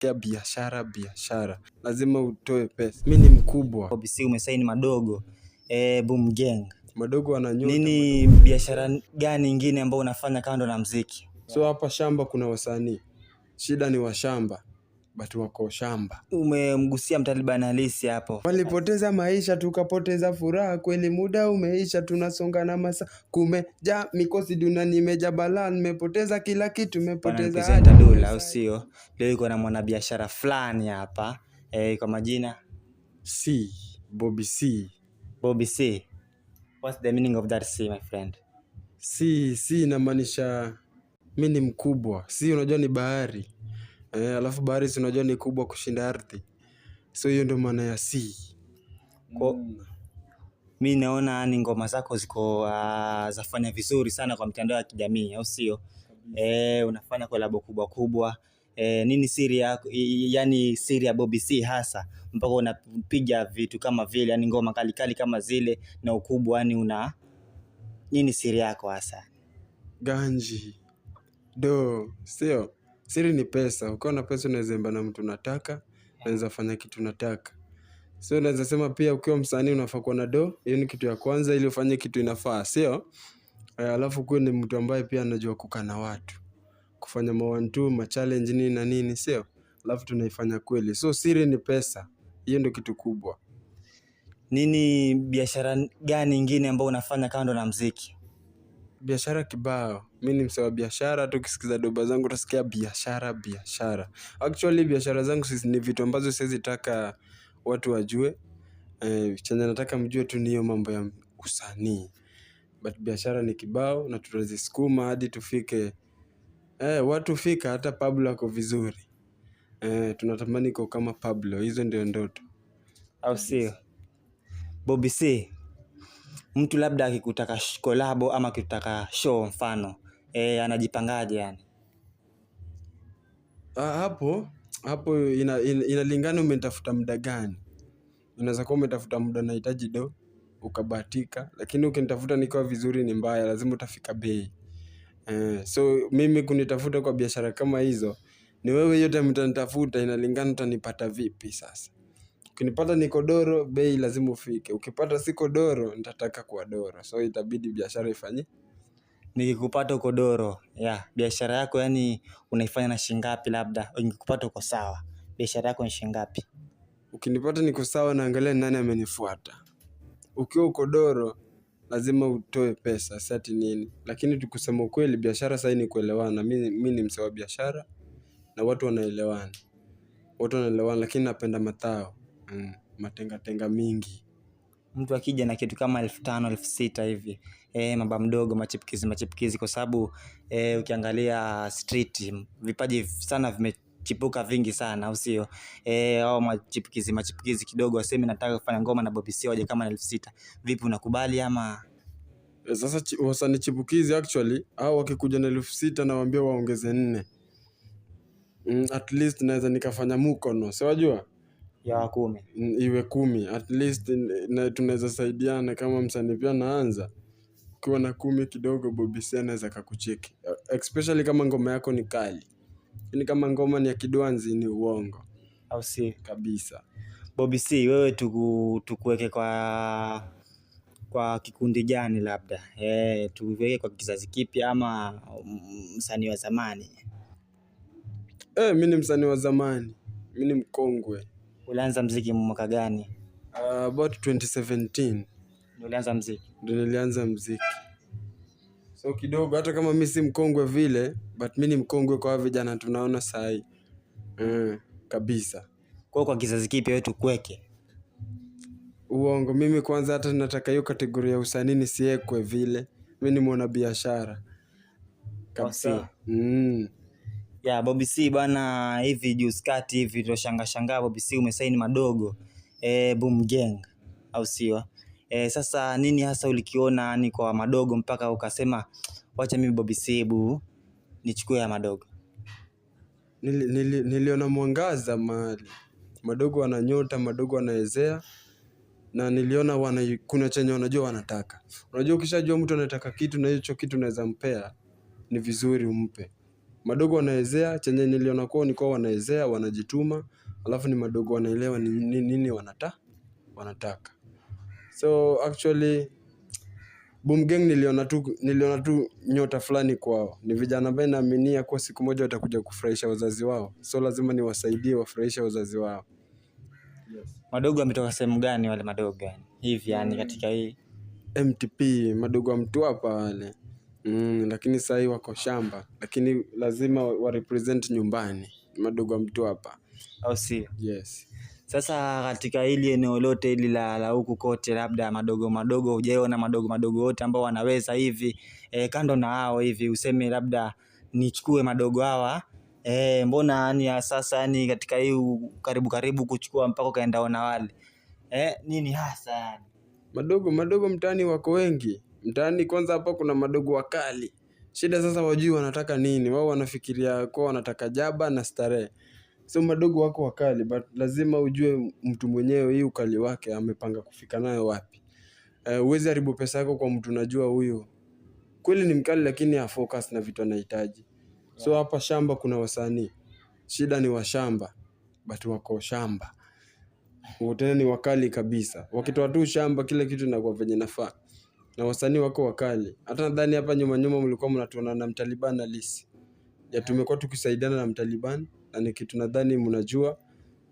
utasikia biashara biashara, lazima utoe pesa. Mimi ni mkubwa. Bobby C umesaini Madogo Boom Gang. Madogo wananyota. Nini biashara gani nyingine ambayo unafanya kando na muziki? So hapa shamba kuna wasanii. Shida ni wa shamba, but wako shamba. Umemgusia mtalibani halisi hapo. Walipoteza maisha tukapoteza furaha, kweli muda umeisha, tunasonga na masaa. Kumeja mikosi dunia, nimeja balaa, nimepoteza kila kitu, nimepoteza hata dola, au sio? Leo iko na mwanabiashara fulani hapa kwa majina C, Bobby C. Bobby C. What's the meaning of that C, my friend? C inamaanisha mimi ni mkubwa. C unajua ni bahari. Alafu bahari si unajua ni kubwa kushinda ardhi. So hiyo ndio maana ya C. Mimi naona ni ngoma zako ziko zafanya vizuri sana kwa mitandao ya kijamii, au sio? Unafanya collab kubwa kubwa. Nini siri yako, yani siri ya Bobby C hasa mpaka unapiga vitu kama vile, yani ngoma kali kali kama zile na ukubwa, yani nini siri yako hasa? Ganji. Sio. Siri ni pesa. Ukiwa na pesa unaweza imba na mtu unataka, unaweza fanya kitu unataka. So unaweza sema pia ukiwa msanii unafaa kuwa na hiyo ni kitu ya kwanza, ili ufanye kitu inafaa, sio? Alafu kuwe ni mtu ambaye pia anajua kukaa na watu, kufanya ma challenge nini na nini, sio? Alafu tunaifanya kweli. So siri ni pesa. Hiyo ndio kitu kubwa. Nini biashara gani nyingine ambayo unafanya kando na muziki? Biashara kibao. Mimi ni msee wa biashara, tukisikiza doba zangu utasikia biashara. Actually biashara zangu ni vitu ambazo siwezi taka watu wajue. Chenye nataka mjue tu ni hiyo mambo ya usanii. But biashara ni kibao na tutazisukuma hadi tufike. Watu fika hata Pablo ako vizuri. Tunatamani kwa kama Pablo, hizo ndio ndoto. Au sio? Bobby C, mtu labda akikutaka collab ama akitaka show mfano, anajipangaje yani? Hapo inalingana umetafuta muda gani. Unaweza kuwa umetafuta muda nahitaji ukabahatika, lakini ukinitafuta nikiwa vizuri ni mbaya, lazima utafika bei. So mimi kunitafuta kwa biashara kama hizo, ni wewe yote mtanitafuta, inalingana utanipata vipi sasa. Ukinipata niko doro, bei lazima ufike. Ukipata siko doro, nitataka kuwa doro. So itabidi biashara ifanye. Nikikupata uko doro, biashara yako yani unaifanya na shilingi ngapi labda? Nikikupata uko sawa, biashara yako ni shilingi ngapi? Ukinipata niko sawa, naangalia nani amenifuata. Ukiwa uko doro, lazima utoe pesa, si ati nini. Lakini tukusema ukweli, biashara sasa ni kuelewana. Mimi ni msee wa biashara na watu wanaelewana. Lakini napenda matao. Matenga mingi. Mtu akija na kitu kama 5,000 6,000 hivi, mamba mdogo, machipukizi kwa sababu ukiangalia street vipaji sana vimechipuka vingi sana, au sio? Au machipukizi kidogo waseme nataka kufanya ngoma na Bobby C waje kama 6,000. Vipi, unakubali ama? Sasa wasanii chipukizi actually au wakikuja na 6,000 nawaambia waongeze 4. At least naweza nikafanya mukono, si wajua? Ya 10. Iwe 10 at least, na tunaweza saidiana kama msanii pia naanza. Ukiwa na 10 kidogo, Bobby C anaweza kukucheki, especially kama ngoma yako ni kali. Ni kama ngoma ni ya kidwanzi ni uongo, au si? Kabisa. Bobby C, wewe tukuweke kwa kikundi gani labda? Tuweke kwa kizazi kipya ama msanii wa zamani? Mimi ni msanii wa zamani. Mimi ni mkongwe. Ulianza muziki mwaka gani? About 2017. Ndio ulianza muziki? Ndio nilianza muziki. So kidogo, hata kama mimi si mkongwe vile, but mimi ni mkongwe kwa vijana tunaona sahi. Kabisa. Kwa kizazi kipya wewe tukuweke? Uongo, mimi kwanza hata nataka hiyo kategoria ya usanii nisiekwe vile. Mimi ni mwanabiashara. Kabisa. Bobby C bwana, hivi juzi kati hivi tunashangaa Bobby C umesaini Madogo Boom Gang, au sio? Sasa nini hasa ulikiona ni kwa Madogo mpaka ukasema wacha mimi Bobby C nichukue ya Madogo? Niliona mwangaza mahali. Madogo wananyota, Madogo wanaezea, na niliona kuna chenye wanajua wanataka. Unajua ukishajua mtu anataka kitu na hicho kitu unaweza mpea, ni vizuri umpe. Madogo wanaezea, chenye niliona kwao ni kwa wanaezea, wanajituma, alafu ni madogo wanaelewa nini wanataka. So actually Boom Gang niliona tu nyota fulani kwao. Ni vijana ambao naaminia kwa siku moja watakuja kufurahisha wazazi wao. So lazima niwasaidie wafurahishe wazazi wao. Madogo wametoka sehemu gani wale madogo gani? Hivi yani katika hii MTP, madogo wa Mtwapa wale. Lakini sasa wako shamba, lakini lazima wa represent nyumbani. Madogo wa Mtwapa. Au sio? Yes. Sasa katika hili eneo lote hili la huku kote, labda madogo hujaona madogo wote ambao wanaweza hivi kando na hao hivi useme labda nichukue madogo hawa mbona yani sasa yani katika hii karibu kuchukua mpaka kaenda ona wale nini hasa yani? Madogo mtaani wako wengi. Mtaani kwanza hapa kuna madogo wakali. Shida sasa wajui wanataka nini. Wao wanafikiria kwa wanataka jaba na starehe. So madogo wako wakali, but lazima ujue mtu mwenyewe hii ukali wake amepanga kufika nayo wapi. Huwezi haribu pesa yako kwa mtu unajua huyu kweli ni mkali lakini focus na vitu anahitaji. So hapa shamba kuna wasanii. Shida ni wa shamba, but wako shamba. Wote ni wakali kabisa. Wakitoa tu shamba kile kitu inakuwa venye nafaa. Na wasanii wako wakali. Hata nadhani hapa nyuma mlikuwa mnatuona na Mtaliban na Lisi. Ya tumekuwa tukisaidiana na Mtaliban na ni kitu nadhani mnajua.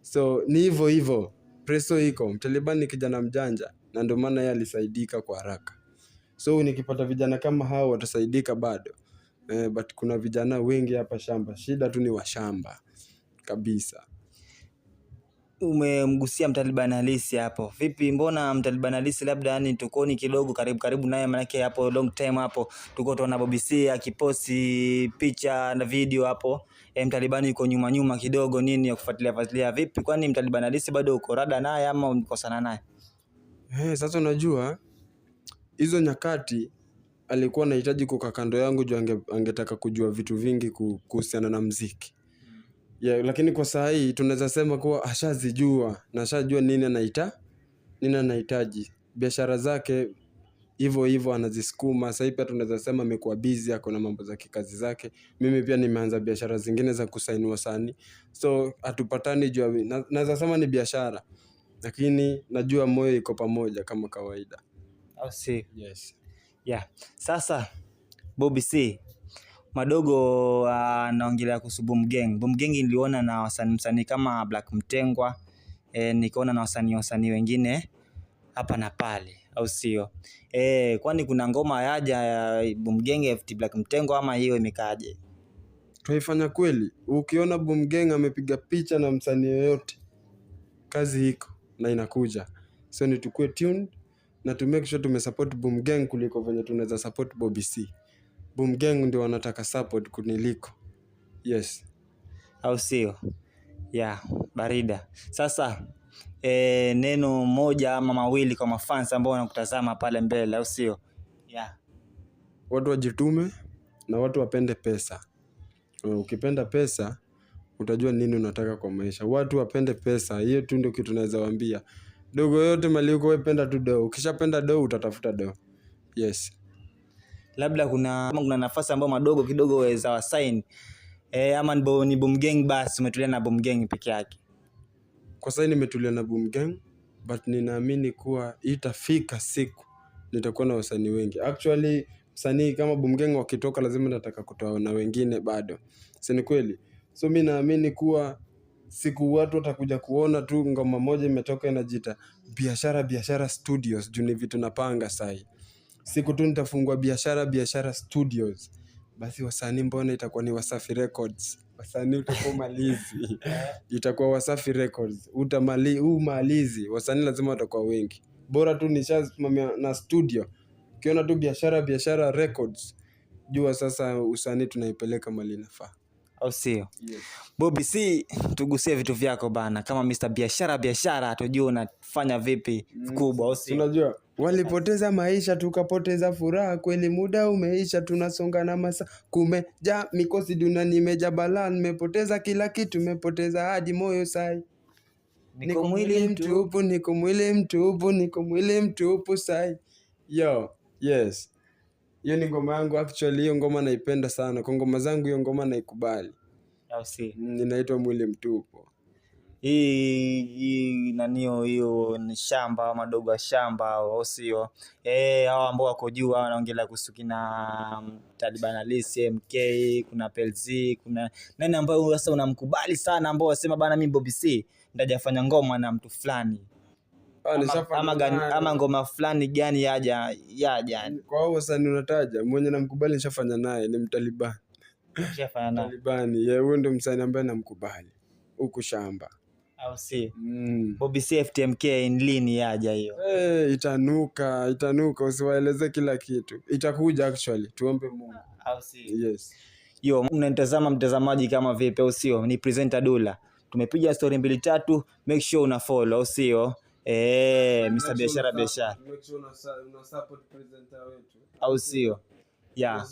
So ni hivyo. Preso iko. Mtaliban ni kijana mjanja na ndio maana yeye alisaidika kwa haraka. So nikipata vijana kama hao watasaidika bado. But kuna vijana wengi hapa shamba. Shida tu ni wa shamba kabisa. Umemgusia Mtaliban halisi hapo. Vipi mbona Mtaliban halisi labda yani tukoni kidogo karibu naye manake hapo long time hapo tuko tuona Bobby C akiposti picha na video hapo. Mtaliban yuko nyuma kidogo nini ya kufuatilia vipi kwani Mtaliban halisi bado uko rada naye ama umekosana naye? Sasa unajua hizo nyakati alikuwa anahitaji kukaa kando yangu juu angetaka kujua vitu vingi kuhusiana na muziki. Lakini kwa saa hii tunaweza sema kuwa ashazijua na ashajua nini anahitaji. Biashara zake hivyo anazisukuma. Sasa pia tunaweza sema amekuwa busy ako na mambo za kikazi zake. Mimi pia nimeanza biashara zingine za kusaini wasanii. So hatupatani juu naweza sema ni biashara. Lakini najua moyo iko pamoja kama kawaida. Au si? Yes. Yeah. Sasa Bobby C madogo naongelea kuhusu Boom Gang. Boom Gang niliona na wasanii kama Black Mtengwa, nikaona na wasanii wengine hapa na pale, au sio? Kwani kuna ngoma yaja ya Boom Gang FT Black Mtengwa ama hiyo imekaje? Tuifanya kweli. Ukiona Boom Gang amepiga picha na msanii yoyote, kazi iko na inakuja. So ni tukue tuned na to make sure tumesupport Boom Gang kuliko venye tunaweza support Bobby C. Boom Gang ndio wanataka support kuniliko. Yes. Au sio? Yeah, barida. Sasa neno moja ama mawili kwa mafans ambao wanakutazama pale mbele, au sio? Yeah. Watu wajitume na watu wapende pesa. Ukipenda pesa utajua nini unataka kwa maisha. Watu wapende pesa. Hiyo tu ndio kitu naweza waambia. Dogo yote mali uko wewe penda tu do. Ukishapenda do utatafuta do. Yes. Labda kuna nafasi ambayo madogo kidogo waweza wasign ama ni Boom Gang basi umetulia na Boom Gang peke yake? Kwa sasa nimetulia na Boom Gang, but ninaamini kuwa itafika siku nitakuwa na wasanii wengi. Actually msanii kama Boom Gang wakitoka lazima nataka kutoa na wengine bado. Si ni kweli? So mimi naamini kuwa siku watu watakuja kuona tu ngoma moja imetoka inajiita Biashara Studios juu ni vitu napanga sasa. Siku tu nitafungua Biashara Studios. Basi wasanii mbona itakuwa ni Wasafi Records. Wasanii utakuwa malizi. Itakuwa Wasafi Records. Malizi. Wasanii lazima watakuwa wengi. Bora tu nishasimamia na studio. Ukiona tu Biashara Records. Jua sasa usanii tunaipeleka mali inafaa. Au sio? Yes. Bobby C, tugusie vitu vyako bana. Kama Mr. Biashara tujue unafanya vipi kubwa, au sio? Unajua walipoteza maisha tukapoteza furaha, kweli muda umeisha tunasonga na masaa, kumeja mikosi dunia nimeja balaa, nimepoteza kila kitu, nimepoteza hadi moyo sai. Niko mwili mtupu sai. Yo, yes. Hiyo ni ngoma yangu actually, hiyo ngoma naipenda sana. Kwa ngoma zangu hiyo ngoma naikubali. Au si? Inaitwa Mwili Mtupu. Hii nanio hiyo ni shamba madogo ya shamba au sio? Hao ambao wako juu wanaongelea kuhusu kina Taliban Alice MK, kuna Pelzi, kuna nani ambao sasa unamkubali sana ambao wasema bana mimi Bobby C ndajafanya ngoma na mtu fulani. Ama ngoma fulani gani yaja. Kwa hiyo wasanii unataja mwenye namkubali nishafanya naye ni Mtaliban. Nishafanya naye. Taliban, yeye huyo ndio msanii ambaye namkubali. Huku shamba. Au si? Bobby C FTMK lini yaja hiyo? Itanuka usiwaeleze kila kitu. Itakuja actually. Tuombe Mungu. Au si? Yes. Yo, mnanitazama mtazamaji kama vipi au sio? Ni presenter Dula. Tumepiga story 2-3, make sure una follow au sio? Mr. Biashara. Make sure una support presenter wetu. Au sio? Yeah.